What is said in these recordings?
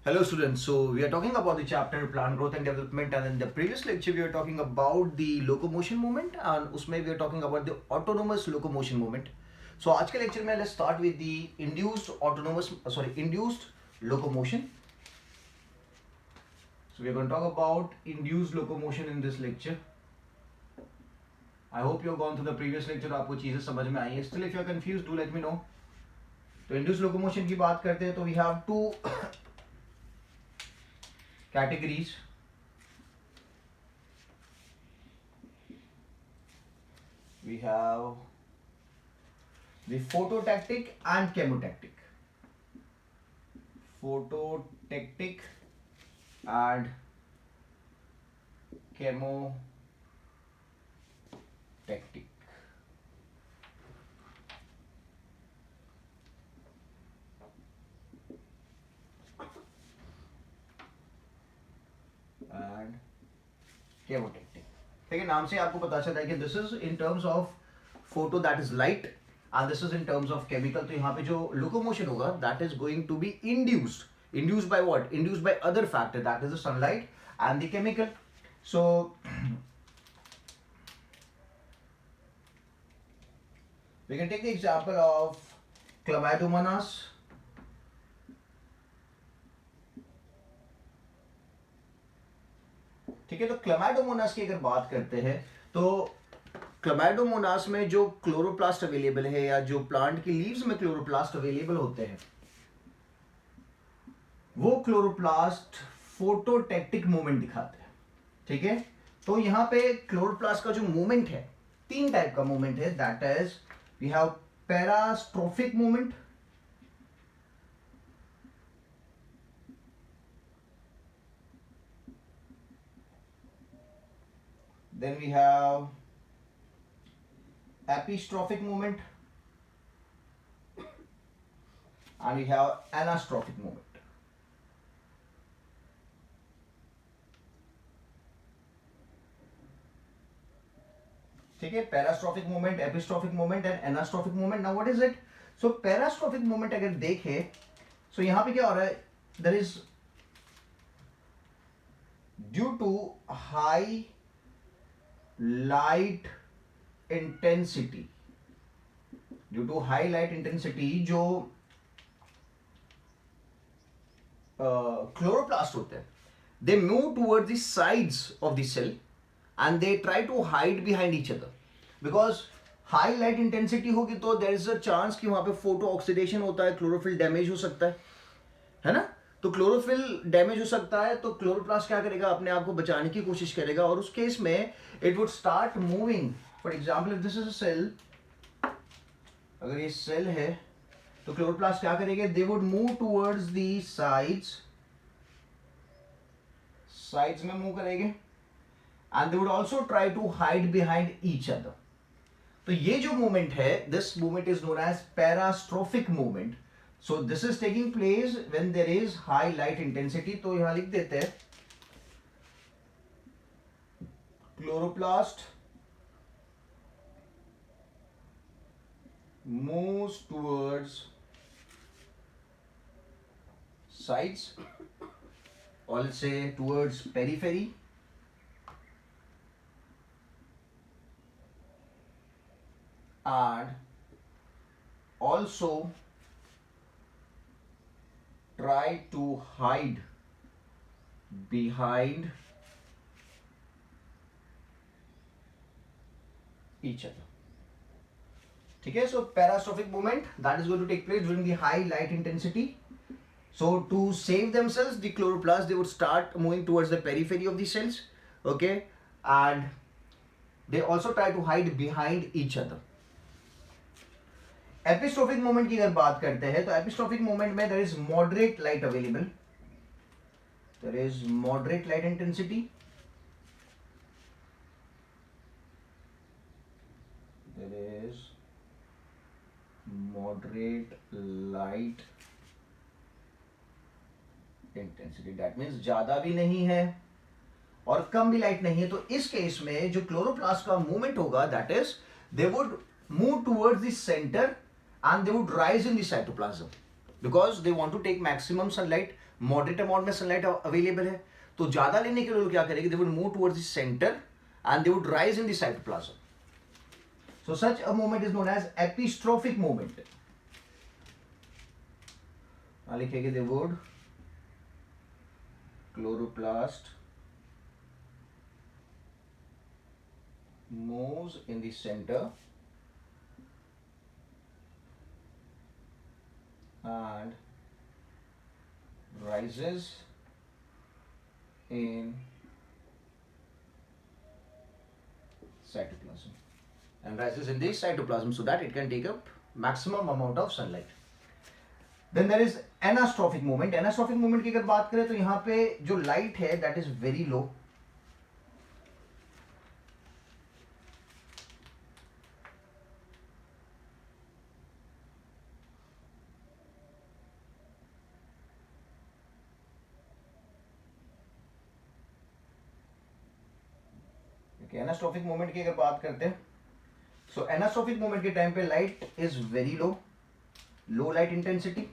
Hello students, so we are talking about the chapter plant growth and development, and in the previous lecture we were talking about the locomotion movement and उसमें we are talking about the autonomous locomotion movement. So आज के lecture में let's start with the induced locomotion. So we are going to talk about induced locomotion in this lecture. I hope you have gone through the previous lecture, आपको चीजें समझ में आई हैं. Still if you are confused, do let me know. तो induced locomotion की बात करते हैं तो we have two categories. We have the phototactic and chemotactic. Phototactic and chemotactic. And chemotactic. ठीक है, नाम से आपको पता चलता है कि this is in terms of photo that is light and this is in terms of chemical. तो यहाँ पे जो लोकोमोशन होगा that is going to be induced by what? Induced by other factor that is the sunlight and the chemical. So we can take the example of Chlamydomonas. ठीक है, तो Chlamydomonas की अगर बात करते हैं तो क्लैमाइडोमोनास में जो क्लोरोप्लास्ट अवेलेबल है या जो प्लांट की लीव्स में क्लोरोप्लास्ट अवेलेबल होते हैं वो क्लोरोप्लास्ट फोटोटैक्टिक मूवमेंट दिखाते हैं. ठीक है, तो यहाँ पे क्लोरोप्लास्ट का जो मूवमेंट है तीन टाइप का मूवमेंट है. That is we have parastrophic movement, then we have epistrophic movement and we have anastrophic movement. ठीक है, parastrophic movement, epistrophic movement and anastrophic movement. Now what is it? So parastrophic movement अगर देखें so यहां पे क्या हो रहा है? There is due to high light intensity, due to high light intensity जो क्लोरोप्लास्ट होते हैं they move towards the sides of the cell and they try to hide behind each other. Because high light intensity होगी तो there is a chance कि वहां पे photo oxidation होता है, क्लोरोफिल डैमेज हो सकता है ना. तो क्लोरोफिल डैमेज हो सकता है तो क्लोरोप्लास्ट क्या करेगा? अपने आप को बचाने की कोशिश करेगा और उस केस में it would start moving. For example if this is a cell, अगर ये सेल है तो क्लोरोप्लास्ट क्या करेंगे? They would move towards the sides में मूव करेंगे and they would also try to hide behind each other. तो ये जो मूवमेंट है this movement is known as parastrophic movement. So this is taking place when there is high light intensity. तो यहां लिख देते हैं chloroplast moves towards sides, or let's say towards periphery, and also try to hide behind each other. ठीक है, so parastrophic movement that is going to take place during the high light intensity. So to save themselves, the chloroplasts they would start moving towards the periphery of the cells, okay, and they also try to hide behind each other. Epistrophic movement की अगर बात करते हैं तो epistrophic movement में there is moderate light available, there is moderate light intensity, there is moderate light intensity. That means ज्यादा भी नहीं है और कम भी लाइट नहीं है. तो इस केस में जो क्लोरोप्लास्ट का मूवमेंट होगा that is they would move towards the center and they would rise in the cytoplasm. Because they want to take maximum sunlight, moderate amount में सनलाइट अवेलेबल है, तो ज्यादा लेने के लिए क्या करेंगे, they would move towards the centre and they would rise in the cytoplasm. So such a movement is known as epistrophic movement. लिखेंगे they would chloroplast moves in the center and rises in cytoplasm so that it can take up maximum amount of sunlight. Then there is anastrophic movement. Anastrophic movement की अगर बात करें तो यहाँ पे जो light है that is very low. Anastrophic movement की अगर बात करते हैं, सो एनास्ट्रोफिक मूवमेंट के टाइम पे light is very low light intensity.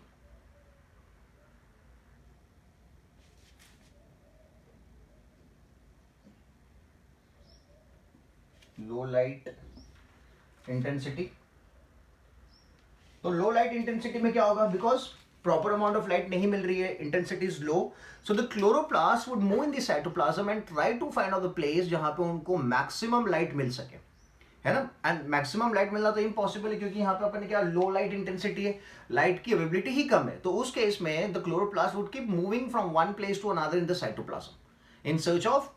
Low light intensity. तो लो लाइट इंटेंसिटी में क्या होगा, because proper amount of light नहीं मिल रही है, intensity is low, so the chloroplast would move in the cytoplasm and try to find out the place जहां पे उनको मैक्सिमम लाइट मिल सके, है ना. एंड मैक्सिमम लाइट मिलना तो इम्पॉसिबल है, क्योंकि यहाँ पे अपन क्या लो लाइट इंटेंसिटी है, लाइट की अवेलेबिलिटी ही कम है. तो उस केस में the chloroplast would keep moving from one place to another in the cytoplasm in search of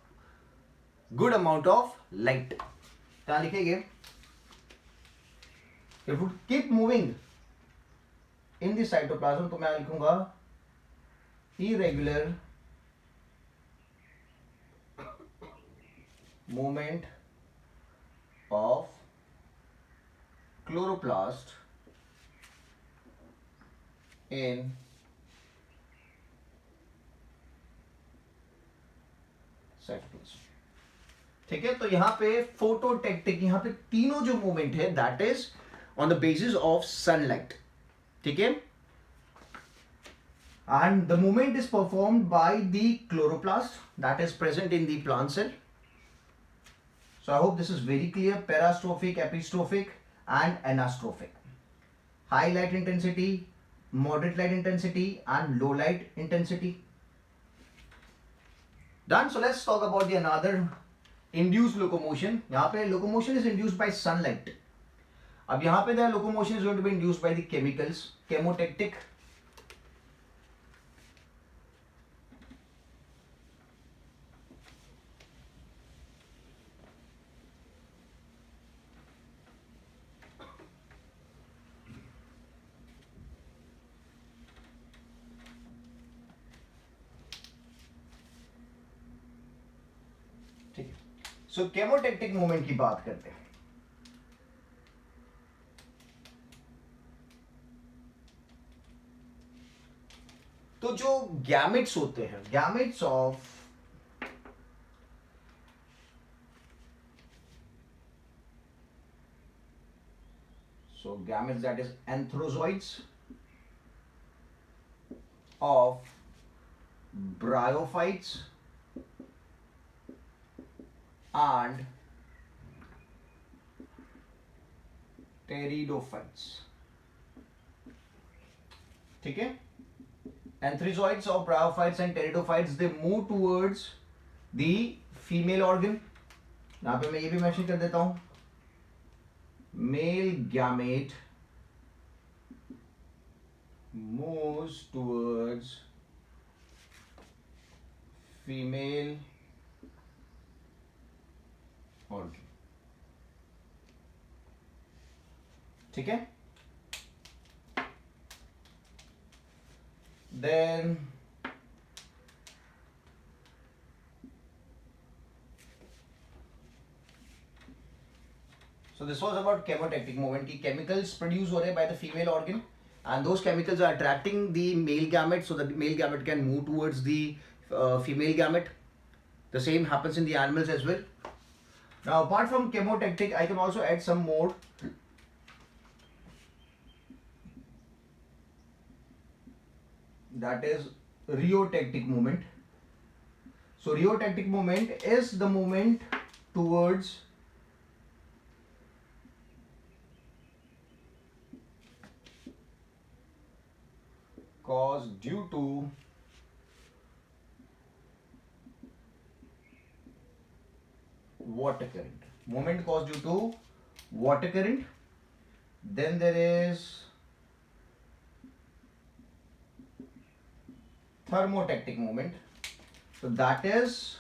good amount of light. क्या लिखेंगे, it would keep moving in the cytoplasm, तो मैं लिखूंगा irregular movement of chloroplast in cytoplasm. ठीक है, तो यहां पे फोटोटेक्टिक, यहां पे तीनों जो मूवमेंट है that is on the basis of sunlight. ठीक है, and the movement is performed by the chloroplast that is present in the plant cell. So I hope this is very clear. Parastrophic, epistrophic and anastrophic. High light intensity, moderate light intensity and low light intensity. Done. So let's talk about the another induced locomotion. यहाँ पे locomotion is induced by sunlight. अब यहाँ पे the locomotion is going to be induced by the chemicals, chemotactic. So chemotactic movement की बात करते हैं. तो जो गैमेट्स होते हैं, gametes of gametes that is anthrozoids of bryophytes and pteridophytes. ठीक है, anthrozoids of bryophytes and pteridophytes they move towards the female organ. यहां पे मैं ये भी मेंशन कर देता हूं, male gamete moves towards female organ. ठीक है, then so this was about chemotactic movement की chemicals produce हो रहे हैं by the female organ and those chemicals are attracting the male gamete so that the male gamete can move towards the female gamete. The same happens in the animals as well. Now apart from chemotactic I can also add some more. that is rheotactic moment. So rheotactic moment is the moment towards caused due to water current. Moment caused due to water current. Then there is thermotactic moment. So that is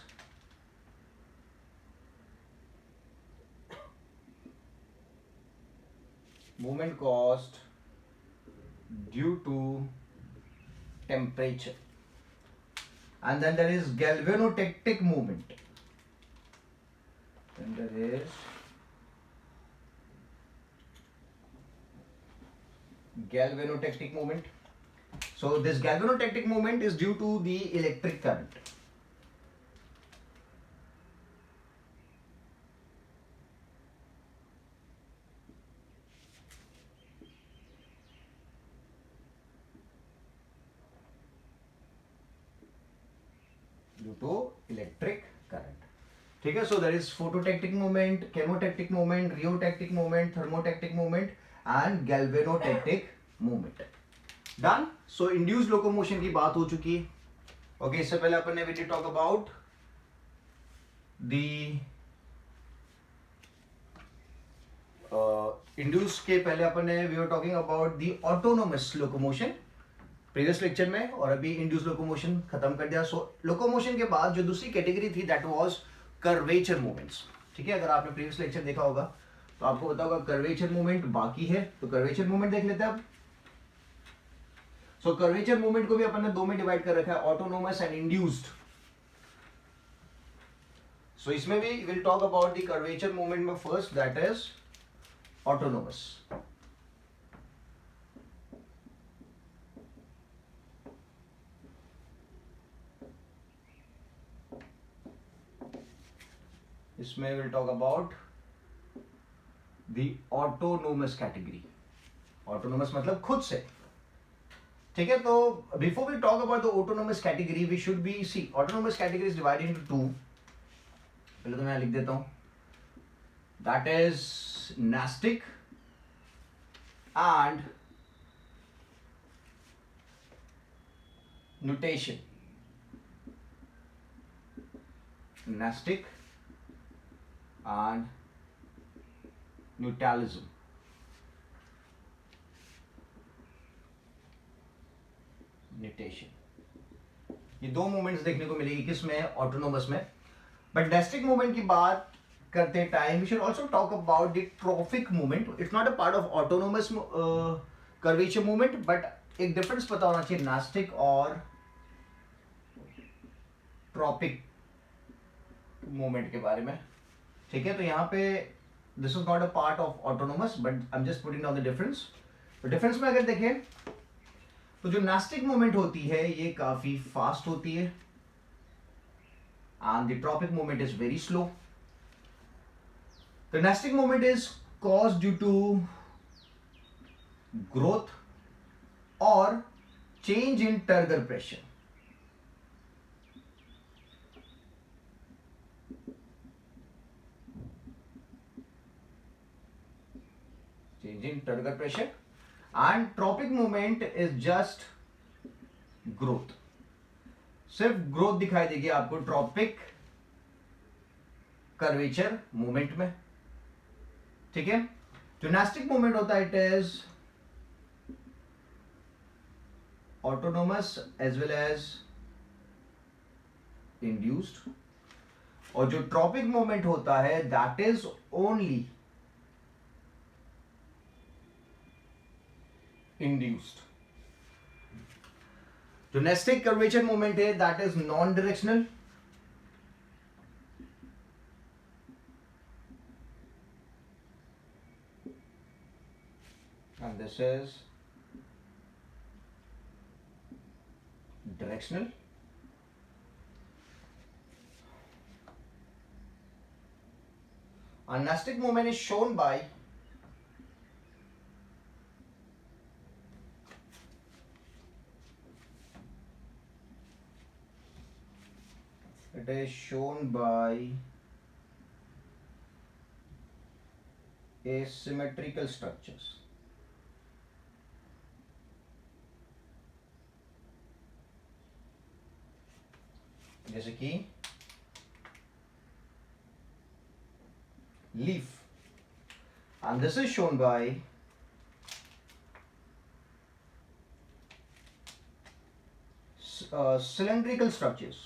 moment caused due to temperature. And then there is galvanotactic moment. Then there is galvanotactic moment. So this galvanotactic moment is due to the electric current. Due to electric current. ठीक है, so there is phototactic moment, chemotactic moment, rheotactic moment, thermotactic moment and galvanotactic moment. Done. So induced locomotion की बात हो चुकी है. Okay, इससे पहले अपन ने we did talk about the induced के पहले अपन ने we were talking about the autonomous locomotion previous lecture में, और अभी इंड्यूस लोकोमोशन खत्म कर दिया. सो लोकोमोशन के बाद जो दूसरी कैटेगरी थी दैट वाज कर्वेचर मूवमेंट्स. ठीक है, अगर आपने प्रीवियस लेक्चर देखा होगा तो आपको पता होगा कर्वेचर मूवमेंट बाकी है. तो कर्वेचर मूवमेंट देख लेते हैं अब. सो कर्वेचर मूवमेंट को भी अपन ने दो में डिवाइड कर रखा है, ऑटोनोमस एंड इंड्यूस्ड. सो इसमें भी will talk about the curvature movement में फर्स्ट, दैट इज ऑटोनोमस. इसमें will talk about the autonomous category. Autonomous मतलब खुद से. ठीक है, तो before we talk about the autonomous category we should be see autonomous category is divided into two. पहले तो मैं लिख देता हूं, that is nastic and nutation. Nastic and न्यूटैलिज्म. न्यूटेशन, ये दो मूवमेंट्स देखने को मिलेगी किसमें, ऑटोनोमस में. बट डायस्टिक मूवमेंट की बात करते time we should also talk about the tropic movement. It's not a part of autonomous curvature movement, but एक डिफरेंस पता होना चाहिए नास्टिक और ट्रॉपिक मूवमेंट के बारे में. ठीक है, तो यहाँ पे this is not a part of autonomous but I am just putting down the difference. तो डिफरेंस में अगर देखें तो जो नास्टिक मूवमेंट होती है ये काफी फास्ट होती है and the tropic movement is very slow. The nastic movement is caused due to growth और change in turgor pressure. change in turgor pressure and tropic movement is just growth. सिर्फ growth दिखाई देगी आपको tropic curvature movement में. ठीक है, जो nastic movement होता है it is autonomous as well as induced, और जो ट्रॉपिक मूवमेंट होता है दैट इज ओनली इंड्यूस्ड. जो नास्टिक कर्वेचर मूवमेंट है that is non directional, and this is directional. A nastic moment is shown by It is shown by asymmetrical structures. जैसे कि leaf, and this is shown by cylindrical structures.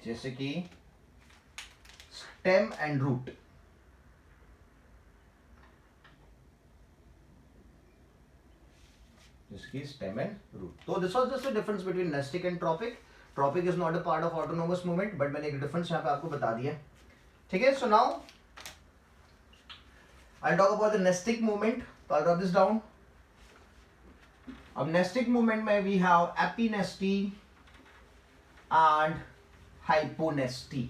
जैसे कि stem and root. जिसकी stem and root. So this was just the difference between nestic and tropic. Tropic is not a part of autonomous movement, but मैंने एक difference यहाँ पे आपको बता दिया. ठीक है? So now I'll talk about the nestic movement. So I'll drop this down. अब nestic movement में we have epinesty and hyponesty.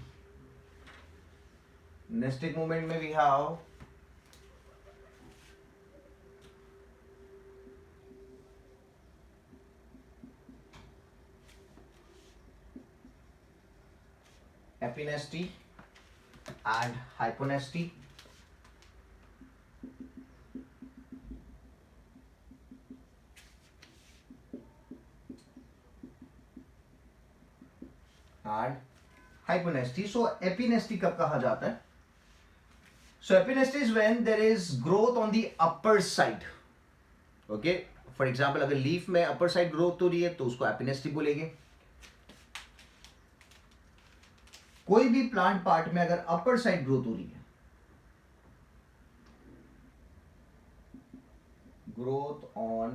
Nestic movement में we have epinesty and hyponesty. And hyponesty. So epinesty कब कहा जाता है? So epinesty is when there is growth on the upper side. Okay. For example, अगर leaf में upper side growth हो रही है तो उसको epinesty बोलेंगे. कोई भी प्लांट पार्ट में अगर अपर साइड ग्रोथ हो रही है, ग्रोथ ऑन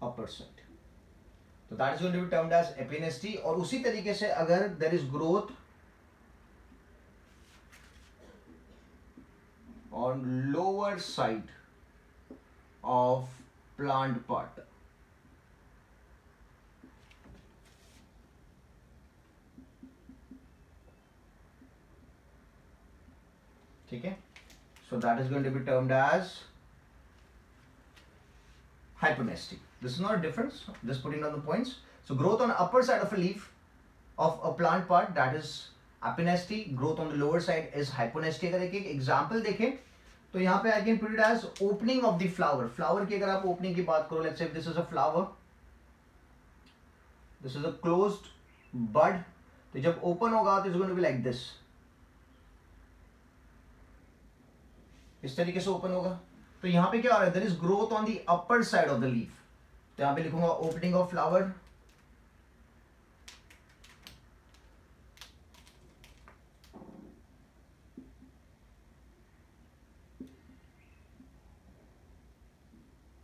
अपर साइड, तो that is going to be termed as epinasty. और उसी तरीके से अगर there is growth on lower side of plant part, ठीक है, so that is going to be termed as hyponesty. This is not a difference, just putting down the points. So growth on upper side of a leaf of a plant part, that is epinesty. Growth on the lower side is hyponesty. अगर एक example देखें तो यहाँ पे I can put it as opening of the flower. Flower की अगर आप opening की बात करो, let's say this is a flower, this is a closed bud, तो जब ओपन होगा तो it's going to be like this. इस तरीके से ओपन होगा. तो यहां पे क्या हो रहा है? There is growth on the upper side of the leaf. तो यहां पे लिखूंगा opening of flower,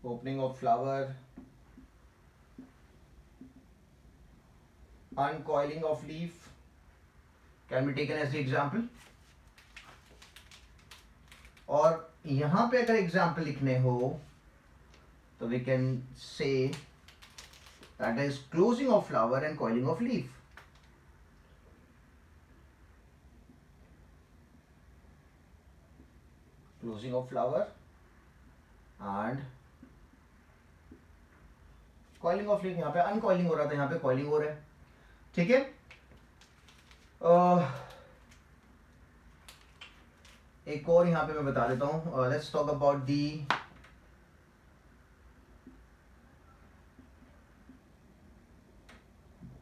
opening of flower, uncoiling of leaf can be taken as the example. और यहां पे अगर एग्जाम्पल लिखने हो तो we can say that is closing of flower and coiling of leaf. Closing of flower and coiling of leaf. यहां पे अनकॉइलिंग हो रहा था, यहां पे कॉइलिंग हो रहा है. ठीक है. एक और यहां पे मैं बता देता हूं. Let's talk about the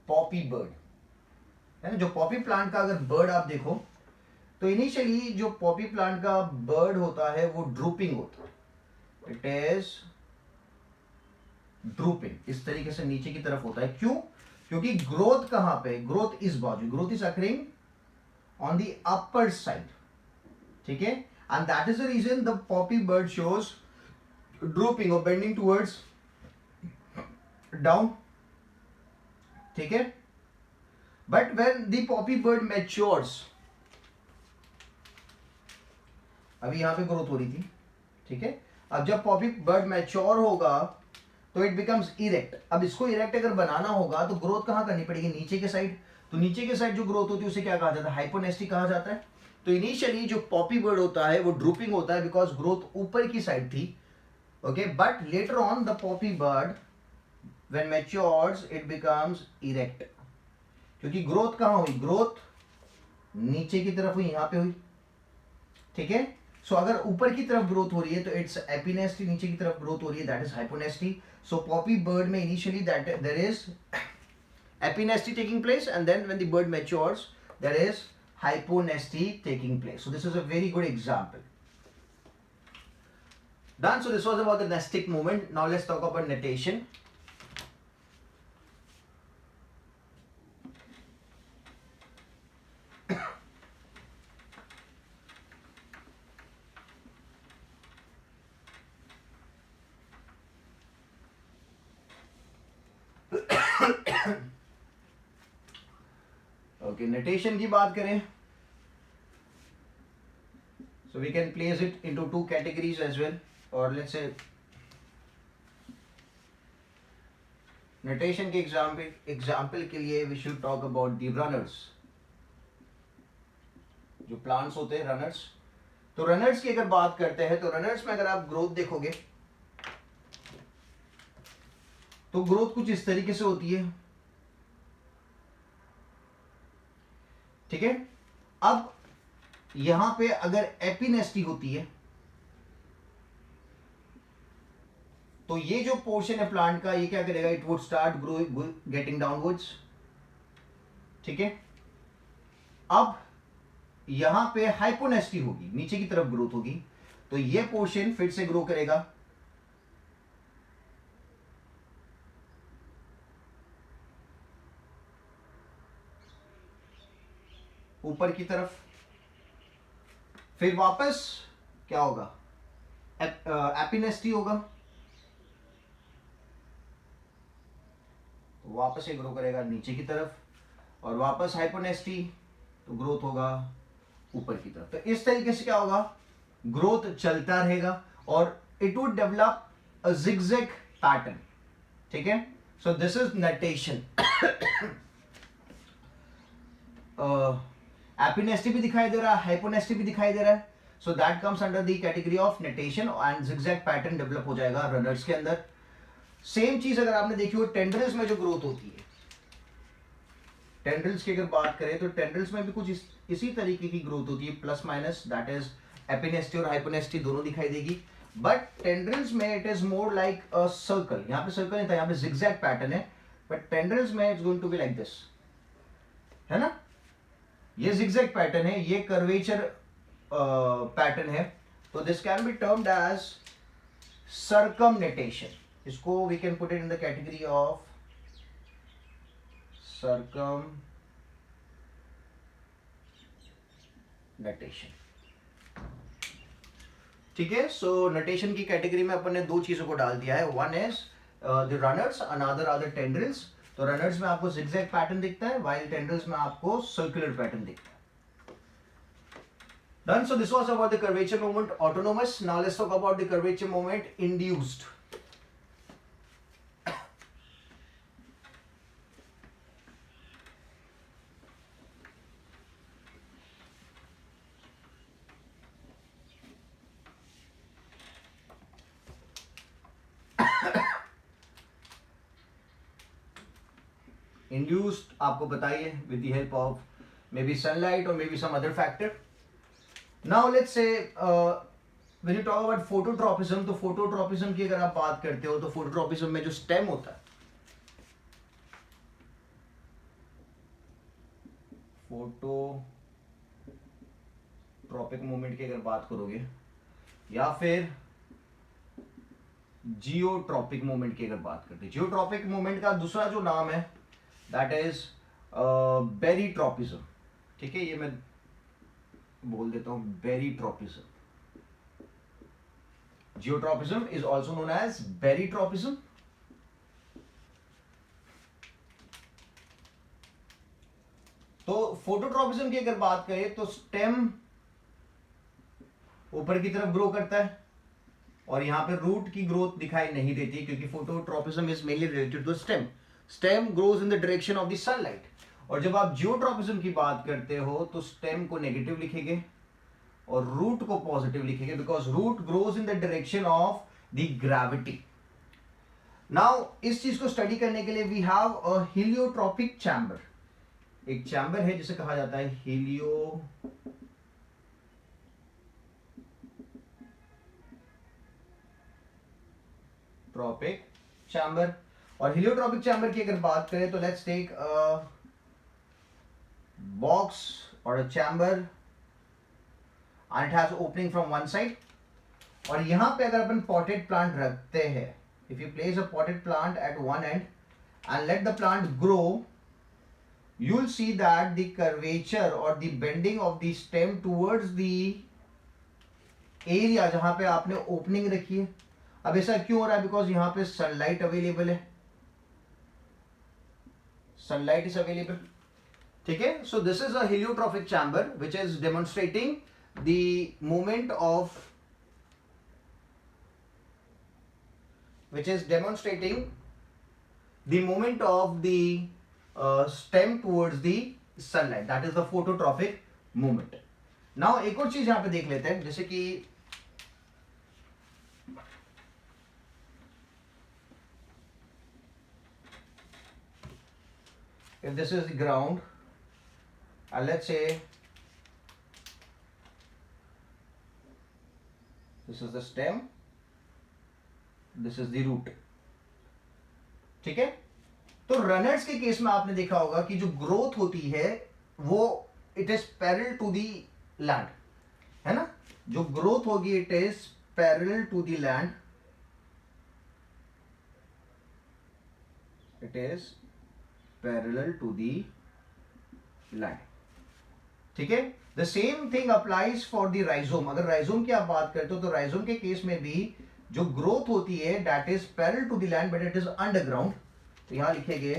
Poppy bird, है ना. जो पॉपी प्लांट का अगर बर्ड आप देखो तो इनिशियली जो पॉपी प्लांट का बर्ड होता है वो ड्रूपिंग होता है. इट इज ड्रूपिंग, इस तरीके से नीचे की तरफ होता है. क्यों? क्योंकि ग्रोथ कहां पे? ग्रोथ इस बाजू, growth is occurring on the upper side. ठीक है. And that is the reason the poppy bird shows drooping और बेंडिंग टुवर्ड्स डाउन. ठीक है. But when the poppy bird matures, अभी यहां पे ग्रोथ हो रही थी. ठीक है. अब जब पॉपी बर्ड मैच्योर होगा तो इट बिकम्स इरेक्ट. अब इसको इरेक्ट अगर बनाना होगा तो ग्रोथ कहां करनी पड़ेगी? नीचे के साइड. तो नीचे के साइड जो ग्रोथ होती है उसे क्या कहा जाता है? हाइपोनेस्टी कहा जाता है. तो इनिशियली जो पॉपी बर्ड होता है वो ड्रूपिंग होता है बिकॉज ग्रोथ ऊपर की साइड थी, okay, but later on the poppy bird when matures it becomes erect, क्योंकि ग्रोथ कहां हुई, ग्रोथ नीचे की तरफ हुई, यहां पे हुई, ठीक है। सो अगर ऊपर की तरफ ग्रोथ हो रही है तो इट्स एपिनेस्टी, नीचे की तरफ ग्रोथ हो रही है that is hyponasty. So poppy bud में initially that there is epinasty taking place and then when the bud matures there is hyponasty taking place. So this is a very good example. Done. So this was about the nestic movement. Now let's talk about natation. Okay, natation की बात करें, so we can place it into two categories as well, or let's say natation के example के लिए we should talk about the runners. जो plants होते हैं runners, तो runners की अगर बात करते हैं तो runners में अगर आप growth देखोगे तो growth कुछ इस तरीके से होती है, ठीक है। अब यहां पे अगर एपिनेस्टी होती है तो ये जो पोर्शन है प्लांट का ये क्या करेगा, it would start growing getting downwards, ठीक है। अब यहां पे हाइपोनेस्टी होगी, नीचे की तरफ ग्रोथ होगी, तो ये पोर्शन फिर से ग्रो करेगा, ऊपर की तरफ, फिर वापस क्या होगा, एपिनेस्टी होगा, तो वापस ये ग्रो करेगा नीचे की तरफ, और वापस हाइपोनेस्टी, तो ग्रोथ होगा ऊपर की तरफ। तो इस तरीके से क्या होगा, ग्रोथ चलता रहेगा और it would develop a zigzag pattern, ठीक है। So this is nutation. Epinasty भी दिखाई दे रहा है, हाइपोनेस्टी भी दिखाई दे रहा है, so that comes under the category of Natesan and zigzag pattern develop हो जाएगा रनर्स के अंदर। सेम चीज अगर आपने देखी हो टेंड्रिल्स में जो ग्रोथ होती है, टेंड्रिल्स की अगर बात करें तो टेंड्रिल्स में भी कुछ इसी तरीके की ग्रोथ होती है, plus minus, that is epinasty और हाइपोनेस्टी दोनों दिखाई देगी, बट टेंड्रिल्स में it is more like a circle, यहाँ पे सर्कल नहीं था, यहाँ पे जिगजैग पैटर्न है, बट टेंड्रिल्स में it's going to be like this, है ना, ये जिगजैग पैटर्न है, ये कर्वेचर पैटर्न है, तो this can be termed as circumnutation. इसको we can put it in the category of circumnutation, ठीक है। सो नटेशन की कैटेगरी में अपन ने दो चीजों को डाल दिया है, one is the runners, another are the tendrils. तो रनर्स में आपको जिगजैग पैटर्न दिखता है, वाइल टेंड्रिल्स में आपको सर्कुलर पैटर्न दिखता है। Done. So this was about the curvature moment autonomous. Now let's talk about the curvature moment induced. Induced आपको बताइए with the help of maybe sunlight or maybe some other factor. Now let's say when you talk about phototropism, तो phototropism की अगर आप बात करते हो तो phototropism में जो स्टेम होता है, फोटोट्रॉपिक मूवमेंट की अगर बात करोगे या फिर जियोट्रॉपिक मूवमेंट की अगर बात करते हैं, जियोट्रॉपिक मूवमेंट का दूसरा जो नाम है दैट इज बेरीट्रॉपिज्म, ठीक है, ये मैं बोल देता हूं barytropism. Geotropism is also known as barytropism. तो फोटोट्रॉपिज्म की अगर बात करें तो स्टेम ऊपर की तरफ ग्रो करता है और यहां पे रूट की ग्रोथ दिखाई नहीं देती, क्योंकि phototropism is mainly related to stem. Stem grows in the direction of the sunlight, और जब आप जियोट्रॉपिज्म की बात करते हो तो स्टेम को नेगेटिव लिखेंगे और रूट को पॉजिटिव लिखेंगे, because root grows in the direction of the gravity. Now इस चीज को स्टडी करने के लिए we have a heliotropic chamber. एक चैम्बर है जिसे कहा जाता है हीलियोट्रॉपिक चैम्बर। और हीलियोट्रॉपिक चैम्बर की अगर बात करें तो लेट्स टेक अ बॉक्स और अ chamber and it has opening from one side। और यहां पे अगर अपन potted plant रखते हैं, if you place a potted plant at one end and let the plant grow, you'll see that the curvature or the bending of the stem towards the area जहां पे आपने opening रखी है। अब ऐसा क्यों हो रहा है? बिकॉज यहां पे सनलाइट अवेलेबल है, सनलाइट इज अवेलेबल, ठीक है। So this is a heliotropic chamber which is demonstrating the movement of which is demonstrating the movement of the stem towards the sunlight, that is the phototropic movement। now एक और चीज यहां पे देख लेते हैं, जैसे कि if this is the ground and let's say this is the stem, this is the root, ठीक है। तो रनर्स के केस में आपने देखा होगा कि जो ग्रोथ होती है वो it is parallel to the land, है ना। जो ग्रोथ होगी it is parallel to the land, it is parallel to the land, ठीक है। The same thing applies for the rhizome. अगर राइजोम की आप बात करते हो तो राइजोम के केस में भी जो ग्रोथ होती है that is parallel to the land but it is underground. तो यहां लिखेंगे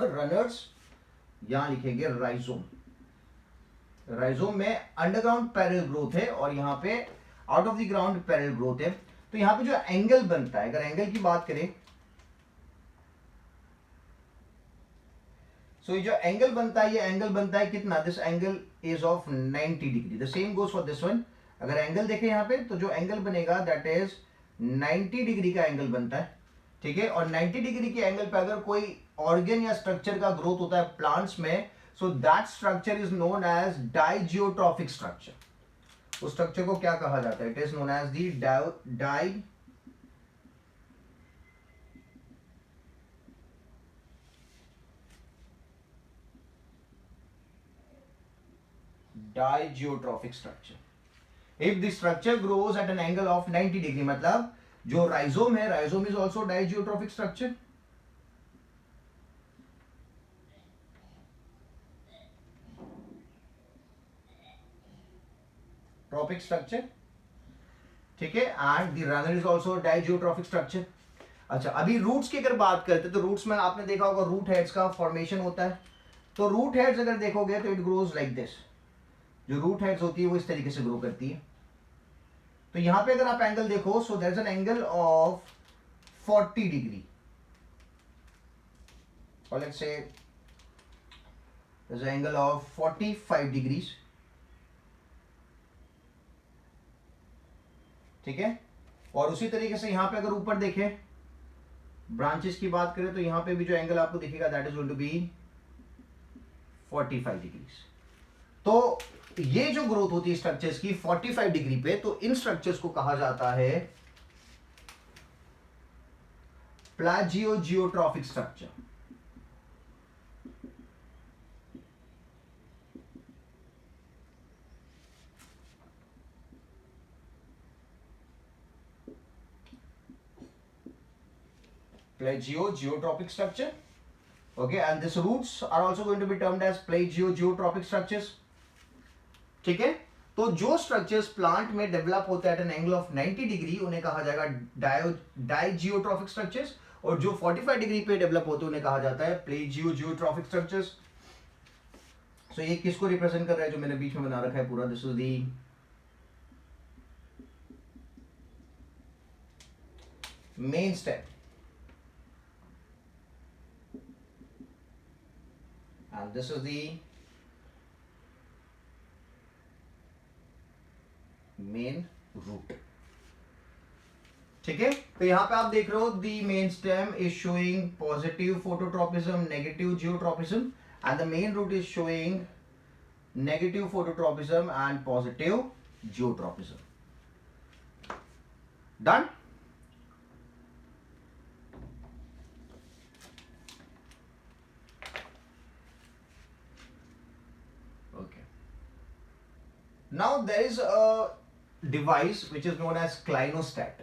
रनर्स, यहां लिखेंगे राइजोम। राइजोम में अंडरग्राउंड पैरेलल ग्रोथ है और यहां पे out of the ground parallel growth है। तो यहां पे जो एंगल बनता है, अगर एंगल की बात करें, सो ये जो एंगल बनता है, ये एंगल बनता है कितना? This angle is of 90 degree. The same goes for this one. अगर एंगल देखें यहां पे तो जो एंगल बनेगा दैट इज 90 डिग्री का एंगल बनता है, ठीक है। और 90 डिग्री के एंगल पे अगर कोई ऑर्गन या स्ट्रक्चर का ग्रोथ होता है प्लांट्स में, so that structure is known as diageotropic structure. उस स्ट्रक्चर को क्या कहा जाता है? It is known as the diageotropic structure. If the structure grows at an angle of 90 degree, मतलब जो राइजोम है, rhizome is also diageotropic structure. Tropic structure, ठीक है। And the runner is also diageotropic structure. अच्छा, अभी roots की अगर बात करते हैं तो रूट्स में आपने देखा होगा रूट हेड्स का फॉर्मेशन होता है। तो रूट हेड्स अगर देखोगे तो इट ग्रोज लाइक दिस। जो रूट हेड्स होती है वो इस तरीके से ग्रो करती है। तो यहां पे अगर आप एंगल देखो, so there is an angle of 40 degree, और let's say there is an angle of 45 degrees, ठीक है। और उसी तरीके से यहां पे अगर ऊपर देखें, ब्रांचेस की बात करें, तो यहां पे भी जो एंगल आपको दिखेगा that is going to be 45 degrees. तो ये जो ग्रोथ होती है स्ट्रक्चर्स की 45 डिग्री पे, तो इन स्ट्रक्चर्स को कहा जाता है प्लाजियोजियोट्रॉफिक structure. Plagiogeotropic structure, okay, and these roots are also going to be termed as plagiogeotropic structures, ठीक है। तो जो स्ट्रक्चर्स प्लांट में डेवलप होते हैं at an angle of 90 degree उन्हें कहा जाएगा डाइजियोट्रॉफिक स्ट्रक्चर्स, और जो 45 डिग्री पे डेवलप होते हैं उन्हें कहा जाता है प्लेजियोजियोट्रॉफिक स्ट्रक्चर्स। सो ये किसको रिप्रेजेंट कर रहा है जो मैंने बीच में बना रखा है पूरा? This is the main stem, and this is the main root. ठीक है, तो यहां पे आप देख रहे हो the main stem is showing positive phototropism, negative geotropism, and the main root is showing negative phototropism and positive geotropism. Done. Now there is a device which is known as clinostat.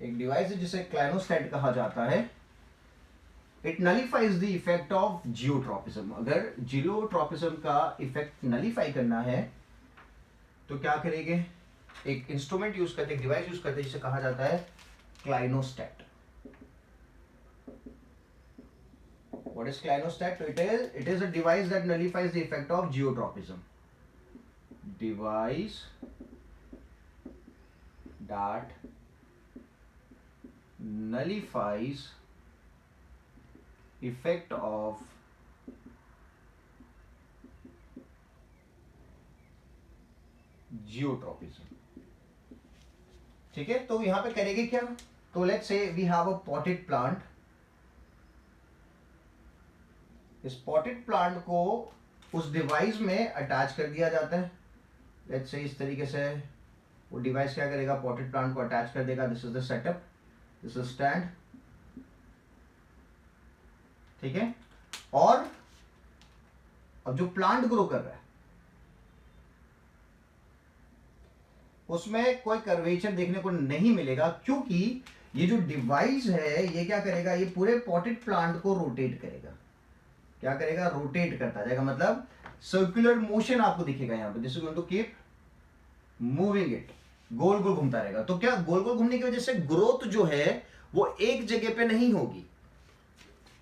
एक device है जिसे clinostat कहा जाता है. It nullifies the effect of geotropism. अगर geotropism का effect nullify करना है तो क्या करेंगे, एक इंस्ट्रूमेंट यूज करते, एक डिवाइस यूज करते जिसे कहा जाता है क्लाइनोस्टैट. What is clinostat? It is a device that nullifies the effect of geotropism. Device that nullifies effect of geotropism. ठीक है, तो यहां पे करेंगे क्या, तो let's say we have a potted plant. इस पॉटेड प्लांट को उस डिवाइस में अटैच कर दिया जाता है. लेट्स से इस तरीके से वो डिवाइस क्या करेगा, पॉटेड प्लांट को अटैच कर देगा. This is the setup, this is stand. ठीक है, और अब जो प्लांट ग्रो कर रहा है उसमें कोई कर्वेचर देखने को नहीं मिलेगा, क्योंकि ये जो डिवाइस है ये क्या करेगा, ये पूरे पॉटेड प्लांट को रोटेट करेगा. क्या करेगा, रोटेट करता जाएगा, मतलब सर्कुलर मोशन आपको दिखेगा यहां पे. This is going to keep moving it, गोल गोल घूमता रहेगा. तो क्या गोल गोल घूमने की वजह से ग्रोथ जो है वो एक जगह पे नहीं होगी.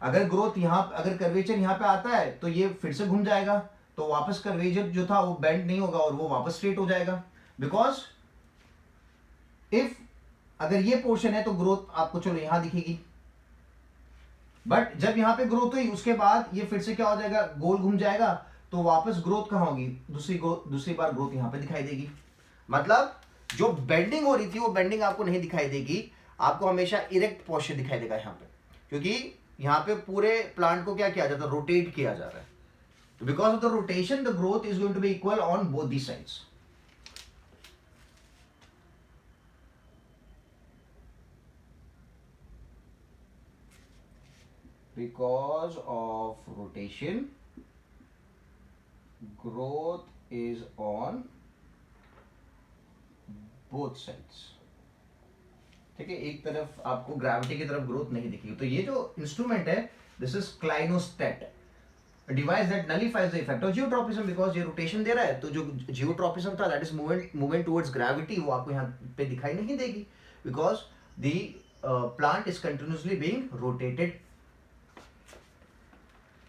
अगर ग्रोथ यहां, अगर कर्वेचर यहां पे आता है तो ये फिर से घूम जाएगा, तो वापस कर्वेचर जो था वो बेंड नहीं होगा और वो वापस स्ट्रेट हो जाएगा. बिकॉज इफ अगर ये पोर्शन है तो ग्रोथ आपको चलो यहां दिखेगी, बट जब यहां पे ग्रोथ हुई उसके बाद ये फिर से क्या हो जाएगा, गोल घूम जाएगा, तो वापस ग्रोथ कहां होगी, दूसरी बार ग्रोथ यहां पे दिखाई देगी. मतलब जो बेंडिंग हो रही थी वो बेंडिंग आपको नहीं दिखाई देगी, आपको हमेशा इरेक्ट पोस्चर दिखाई देगा यहां पे, क्योंकि यहां पे पूरे प्लांट को क्या किया जाता है, रोटेट किया जा रहा है. Because of the rotation the growth is going to be equal on both the sides. Because of rotation, growth is on both sides. ठीक है, एक तरफ आपको ग्रेविटी की तरफ ग्रोथ नहीं दिखेगी. तो ये जो इंस्ट्रूमेंट है, this is clinostat, device that nullifies the effect of geotropism. Because ये रोटेशन दे रहा है, तो जो जियोट्रॉपिज्म था that is movement towards gravity, वो आपको यहाँ पे दिखाई नहीं देगी, because the plant is continuously being rotated.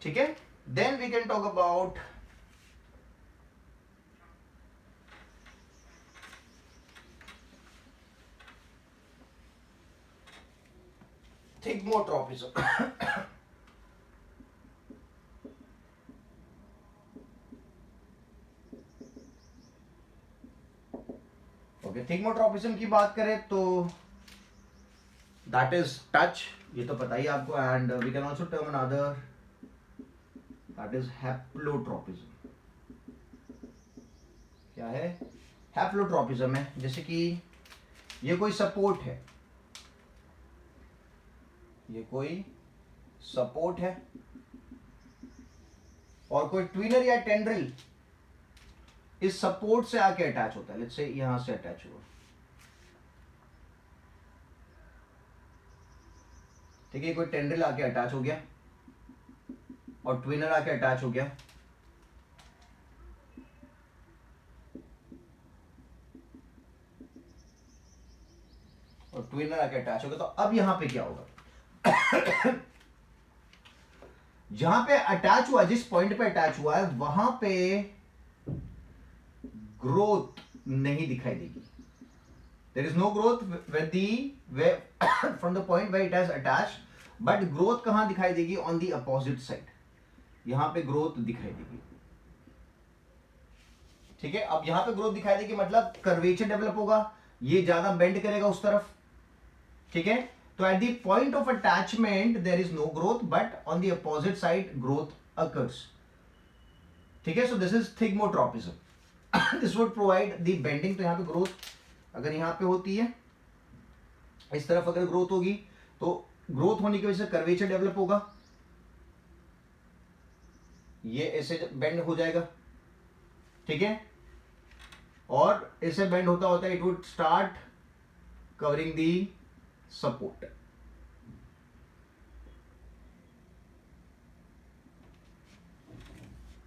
ठीक है, then we can talk about thigmotropism. Okay, thigmotropism की बात करें तो दैट इज टच, ये तो पता ही आपको. And we can also term another, that is haplotropism. क्या है, हैप्लोट्रॉपिज्म है. जैसे कि ये कोई सपोर्ट है, ये कोई सपोर्ट है, और कोई ट्विनर या टेंड्रिल इस सपोर्ट से आके अटैच होता है. लेट्स से यहां से अटैच हुआ, ठीक है, कोई टेंड्रिल आके अटैच हो गया और ट्विनर आके अटैच हो गया. और ट्विनर आके अटैच हो गया, तो अब यहां पे क्या होगा, जहां पे अटैच हुआ, जिस पॉइंट पे अटैच हुआ है वहां पे ग्रोथ नहीं दिखाई देगी. There is no growth from the point where it has attached. But growth कहां दिखाई देगी? ऑन द अपोजिट साइड, यहां पे ग्रोथ दिखाई देगी। ठीक है, अब यहां पे ग्रोथ दिखाई देगी मतलब कर्वेचर डेवलप होगा, ये ज्यादा बेंड करेगा उस तरफ। ठीक है, तो at the point of attachment there is no growth, but on the opposite side growth occurs. ठीक है, so this is thigmotropism. This would provide the bending. तो यहां पे ग्रोथ अगर यहां पे होती है, इस तरफ अगर ग्रोथ होगी तो ग्रोथ होने की वजह से कर्वेचर डेवलप होगा, ये ऐसे बेंड हो जाएगा। ठीक है, और ऐसे बेंड होता होता it would start covering the support.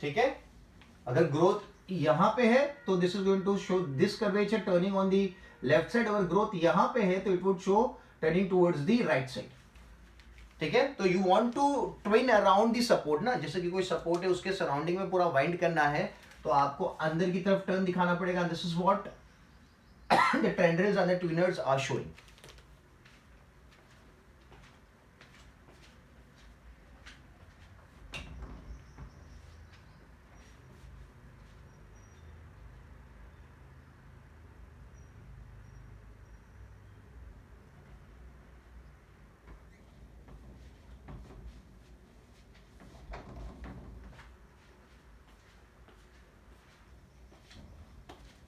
ठीक है, अगर ग्रोथ यहां पे है तो this is going to show this curvature turning on the left side. अगर ग्रोथ यहां पे है तो it would show turning towards the right side. ठीक है, तो you want to twin around the support ना, जैसे कि कोई सपोर्ट है उसके सराउंडिंग में पूरा वाइंड करना है, तो आपको अंदर की तरफ टर्न दिखाना पड़ेगा। This is what the tendrils and the twiners are showing.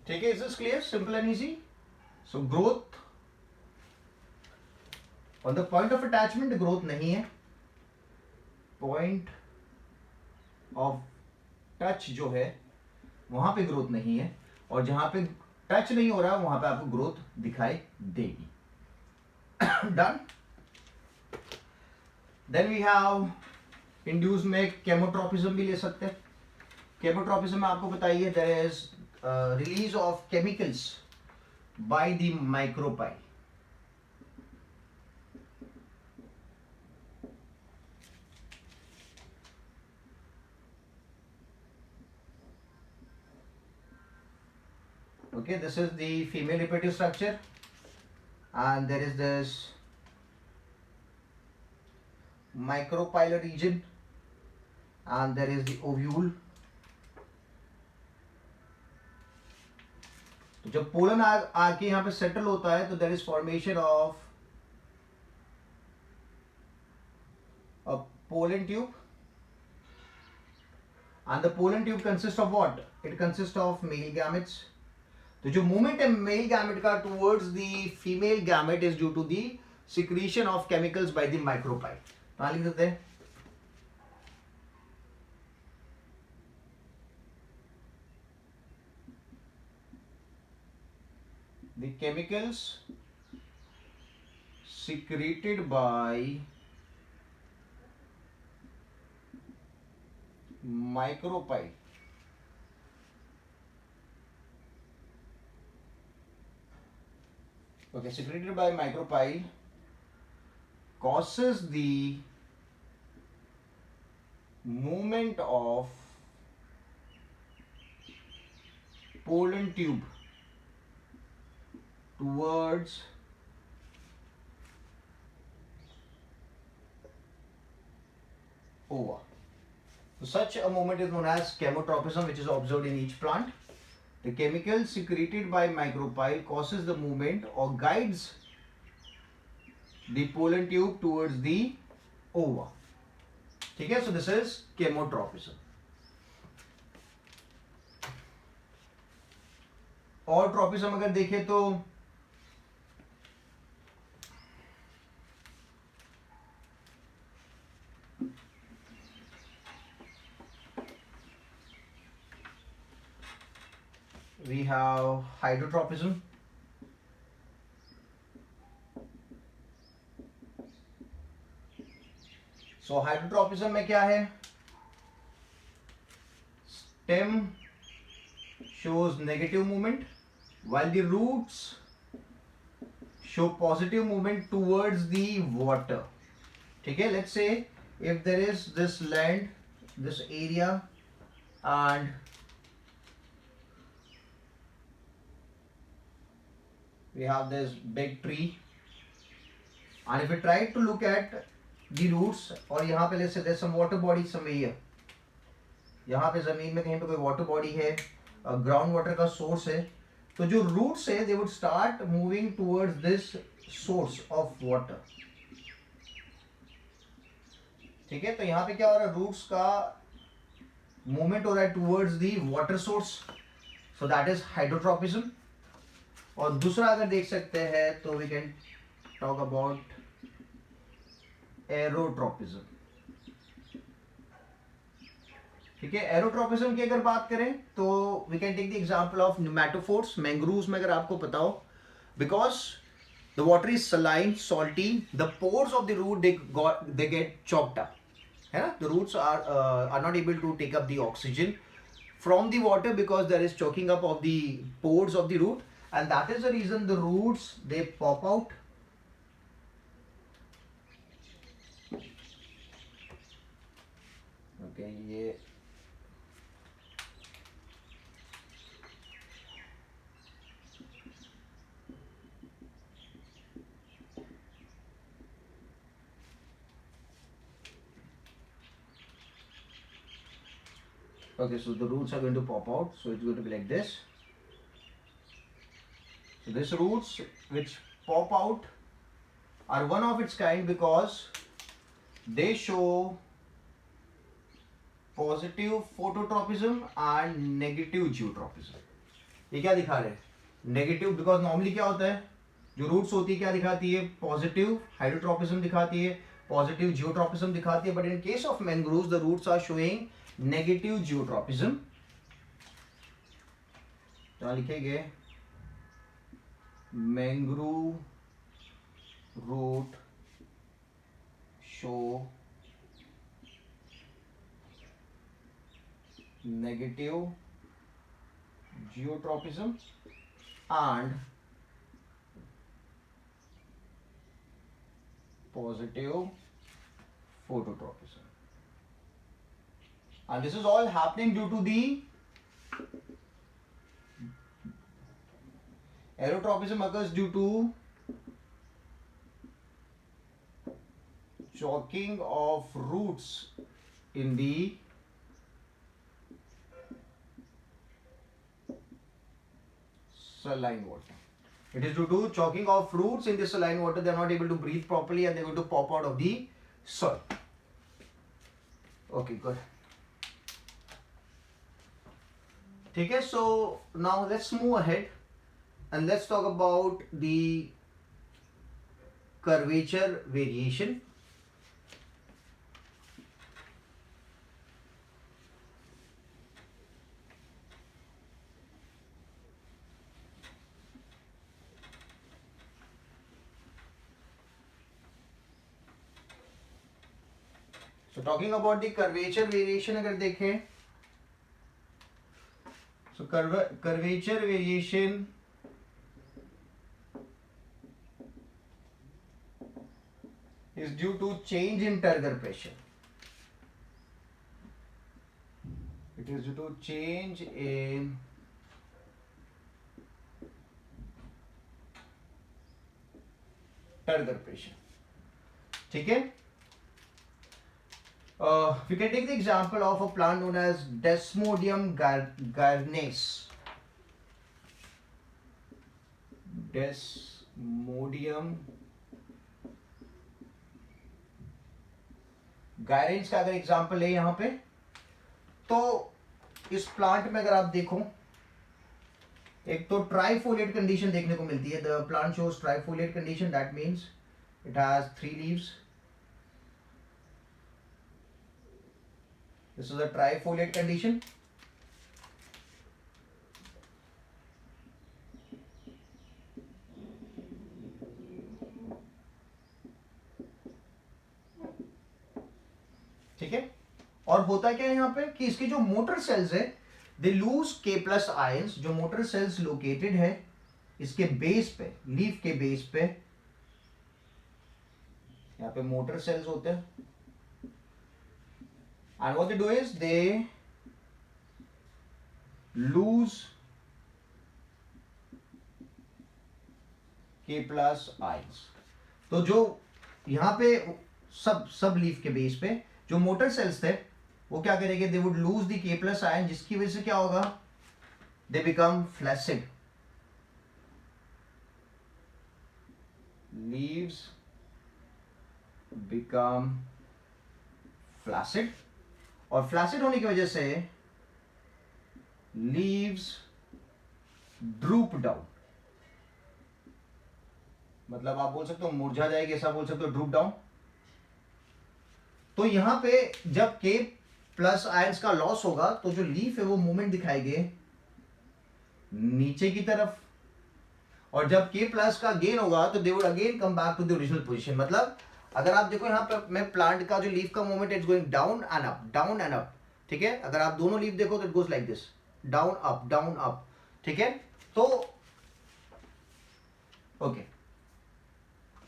ठीक है, is this clear? Simple and easy. So growth on the point of attachment growth नहीं है, पॉइंट ऑफ टच जो है वहां पे ग्रोथ नहीं है, और जहां पे टच नहीं हो रहा वहां पे आपको ग्रोथ दिखाई देगी। Done. Then we have induce में केमोट्रोपिज्म भी ले सकते हैं। केमोट्रोपिज्म में आपको बताइए there is release of chemicals by the micropyle. Okay, this is the female reproductive structure, and there is this micropylar region, and there is the ovule. तो जब पोलन आके यहाँ पे सेटल होता है तो there is formation of a pollen tube, and the pollen tube consists of what? It consists of male gametes. तो जो मूवमेंट है मेल गैमेट का towards the female gamete is due to the secretion of chemicals by the micropyle. कहां लिख देते हैं? The chemicals secreted by micropyle. Okay, secreted by micropyle causes the movement of pollen tube towards ova. So such a movement is known as chemotropism, which is observed in each plant. The chemical secreted by micropyle causes the movement or guides the pollen tube towards the ova. ठीक है, so this is chemotropism. और tropism अगर देखें तो we have hydrotropism. So hydrotropism में क्या है? Stem shows negative movement while the roots show positive movement towards the water. ठीक है, let's say if there is this land, this area, and we have this big tree, and if we try to look at the roots, और यहाँ पे let's some water body somewhere, यहाँ पे जमीन में कहीं पे कोई वाटर बॉडी है, ग्राउंड वाटर का सोर्स है, तो जो रूट्स है they would start moving towards this source of water. ठीक है, तो यहाँ पे क्या हो रहा है, रूट्स का मूवमेंट हो रहा है towards the water source, so that is hydrotropism. और दूसरा अगर देख सकते हैं तो we can talk about aerotropism. ठीक है, एरोट्रोपिज्म की अगर बात करें तो we can take the example of pneumatophores, mangroves में अगर आपको पता हो, because the water is saline salty, the pores of the root they get chopped up, है ना, the roots are not able to take up the oxygen from the water because there is choking up of the pores of the root, and that is the reason the roots they pop out. Okay, ये okay, so the roots are going to pop out, so it's going to be like this. So these roots which pop out are one of its kind because they show positive phototropism and negative geotropism. ये क्या दिखा रहे हैं, negative, because normally क्या होता है, जो roots होती है क्या दिखाती है, पॉजिटिव हाइड्रोट्रोपिज्म दिखाती है, पॉजिटिव जियोट्रोपिज्म दिखाती है, but in case of mangroves the roots are showing negative geotropism. यहाँ लिखेंगे mangrove root show negative geotropism and positive phototropism, and this is all happening due to the aerotropism occurs due to choking of roots in the saline water. It is due to choking of roots in the saline water. They are not able to breathe properly and they are going to pop out of the soil. Okay, good. ठीक है, so now let's move ahead and let's talk about the curvature variation. So talking about the curvature variation अगर देखें, so curvature variation is due to change in turgor pressure. It is due to change in turgor pressure. ठीक है, we can take the example of a plant known as Desmodium garnacus. Desmodium garnacus का अगर example है यहाँ पे, तो इस plant में अगर आप देखो, एक तो ट्राइफोलिएट कंडीशन देखने को मिलती है, the plant shows trifoliate condition, that means it has 3 leaves. This is a trifoliate condition. ठीक है, और होता क्या है यहाँ पे कि इसके जो मोटर सेल्स है दे लूज K+ आयंस. जो मोटर सेल्स लोकेटेड है इसके बेस पे, लीफ के बेस पे, यहाँ पे मोटर सेल्स होते हैं, and what they do is they lose K+ ions. तो जो यहाँ पे सब लीफ के बेस पे जो मोटर सेल्स थे वो क्या करेंगे, they would lose the K plus ion, जिसकी वजह से क्या होगा, they become flaccid, leaves become flaccid, और फ्लैसिड होने की वजह से लीव्स ड्रूप डाउन, मतलब आप बोल सकते हो मुरझा जाएगी, ऐसा बोल सकते हो, ड्रूप डाउन। तो यहां पे जब K प्लस आयंस का लॉस होगा तो जो लीफ है वो मूवमेंट दिखाएंगे नीचे की तरफ, और जब K प्लस का गेन होगा तो they would again come back to the original position. मतलब अगर आप देखो यहाँ पर मैं प्लांट का जो लीफ का movement it's going down and up, down and up, ठीक है। अगर आप दोनों लीफ देखो तो it goes like this, down up, ठीक है। तो okay,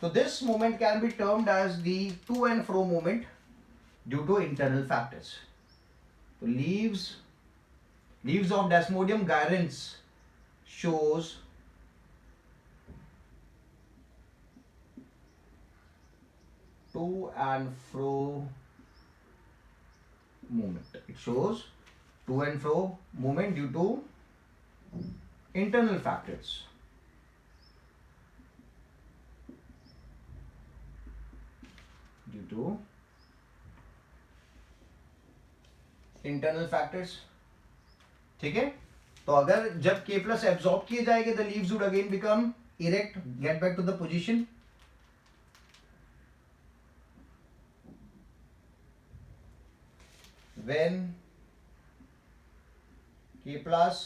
so this movement can be termed as the to and fro movement due to internal factors. So leaves of Desmodium gyrans shows to and fro movement. It shows to and fro movement due to internal factors. Due to internal factors, ठीक है। तो अगर जब K plus absorb किए जाएंगे the leaves would again become erect, get back to the position. When K plus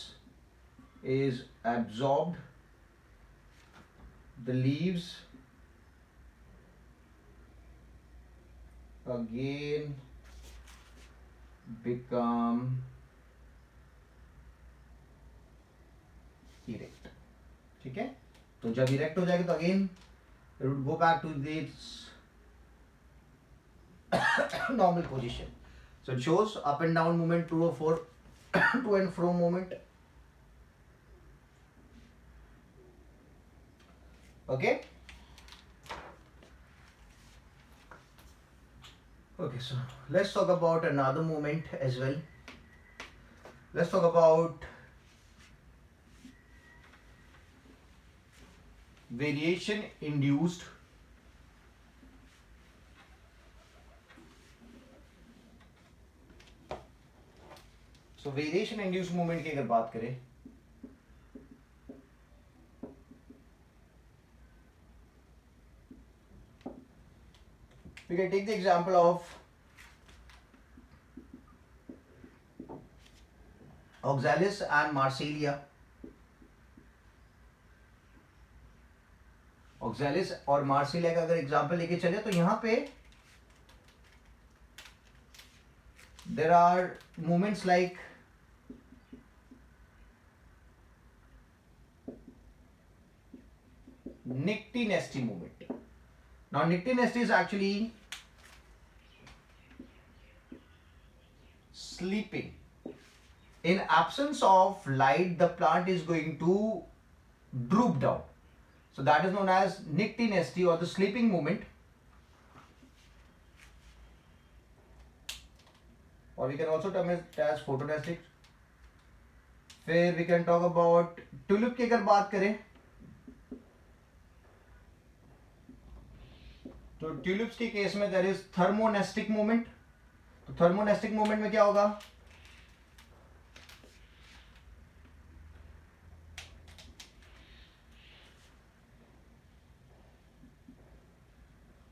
is absorbed, the leaves again become erect, ठीक है। तो जब इरेक्ट हो जाएगा तो again it would go back to its normal position. So it shows up and down movement, to and fro movement. Okay. Okay, so let's talk about another movement as well. Let's talk about variation induced variation induced movement की अगर बात करें, we can take the example of Oxalis and Marsilia. Oxalis और Marsilia का अगर example लेके चले तो यहाँ पे there are movements like Nicty-Nesty movement. Now Nicty-Nesty is actually sleeping. In absence of light, the plant is going to droop down. So that is known as Nicty-Nesty or the sleeping movement. Or we can also term it as photonestic. फिर we can talk about tulip की अगर बात करें तो tulips के case में there is thermonestic movement. तो thermonestic movement में क्या होगा,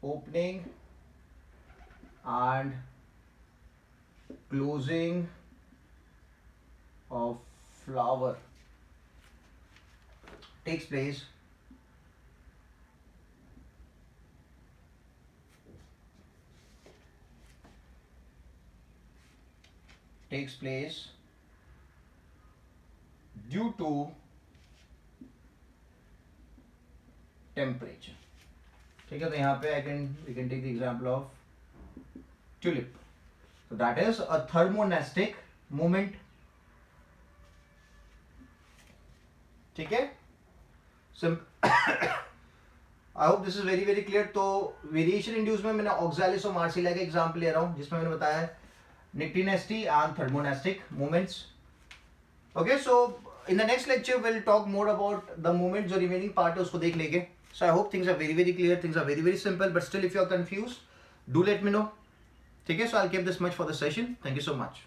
opening and closing of flower takes place due to temperature. ठीक है, तो यहाँ पे we can take the example of tulip. So that is a thermonestic movement. ठीक है। I hope this is very very clear. तो वेरिएशन इंड्यूस में मैंने ऑक्सैलिस और मार्सिलिया का एग्जांपल ले रहा हूँ, जिसमें मैंने बताया nictinasty and thermonastic movements. Okay, so in the next lecture we'll talk more about the movements. जो remaining part है उसको देख लेंगे. So I hope things are very very clear, things are very very simple, but still if you are confused, do let me know. ठीक है, so I'll keep this much for the session. Thank you so much.